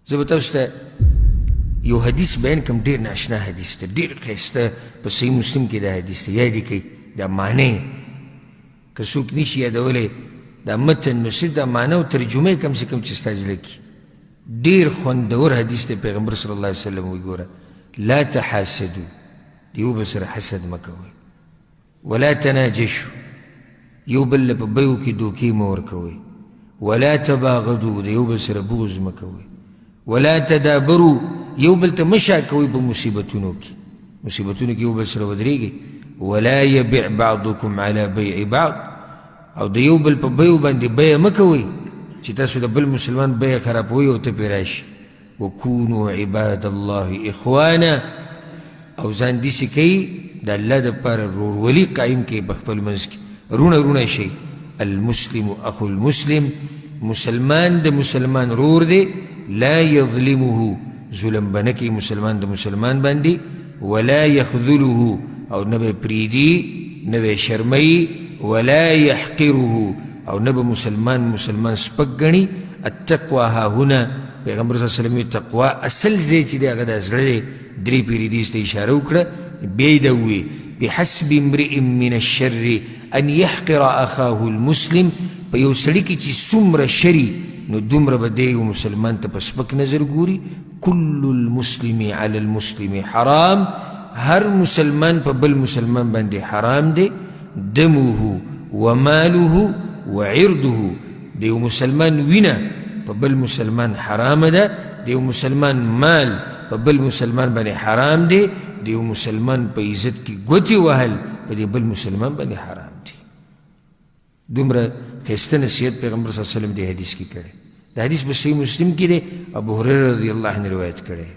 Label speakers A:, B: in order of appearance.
A: زه به تاسو ته یو حدیث بیان کوم، ډېر ناشنا حدیث دی، ډېر ښایسته، په صحیح مسلم کې دا حدیث دی، یاد یې کړئ دا معنی که څوک نشي یادولی دا متن نو صرف دا معنی او ترجمه یې کم سے کم چې ستا زړه کي. ډېر خوندور حدیث دی، پیغمبر صلی الله علیه وسلم وایي ګوره لا تحاسدو، د یو بل سره حسد مه کوئ، ولا تناجشو، یو بل له په بیو کې دوکې مه ورکوئ، ولا تباغدو، د یو بل سره بغض مه کوئ، ولا تدابرو، یو بل ته مشا کوئ په مصیبتونو کې، مصیبتونو کې یو بل سره ودرېږئ، ولا یبع بعضکم علی بیع بعض، او د یو بل په بیو باندې بیه مه کوئ چې تاسو د بل مسلمان بیه خرابوئ او ته پرې راشي. وکونوا عباد الله اخوانا، او ځان داسې کوي د الله دپاره ورورولي قایم کوي په خپل منځ کې، رونه رونه شئ. المسلم اخو المسلم، مسلمان د مسلمان رور دی، لا یظلمه، ظلم به نه کوي مسلمان د مسلمان باندې، ولا یخذله، او نه به پریږدي، نه به شرموي، ولا یحقره، او نه به مسلمان سپک ګڼي. التقوى ها هنا، پیغمبر صلی الله علیه وسلم تقوا اصل ځای چې دی هغه د زړه دی. درې پیرې دې ته اشاره وکړه، بیا یې دا ووایي بحسب امرئ من الشر ان يحقر اخاه المسلم، په یو سړي کې چې څومره شري نو دومره به دی یو مسلمان ته په سپک نظر ګوري. کل المسلم علی المسلم حرام، هر مسلمان په بل مسلمان باندې حرام دی. دمه وماله وعرضه، د یو مسلمان وینه په بل مسلمان حرام ده، د یو مسلمان مال په بل مسلمان باندې حرام دی، د یو مسلمان په عزت کې ګوتې وهل په دې بل مسلمان باندې حرام دی. دومره ښایسته نصیحت پیغمبر صلی الله علیه وسلم دې حدیث کې کړی. د حدیث په صحیح مسلم کې دی، ابو هریره رضی الله عنه روایت کړی.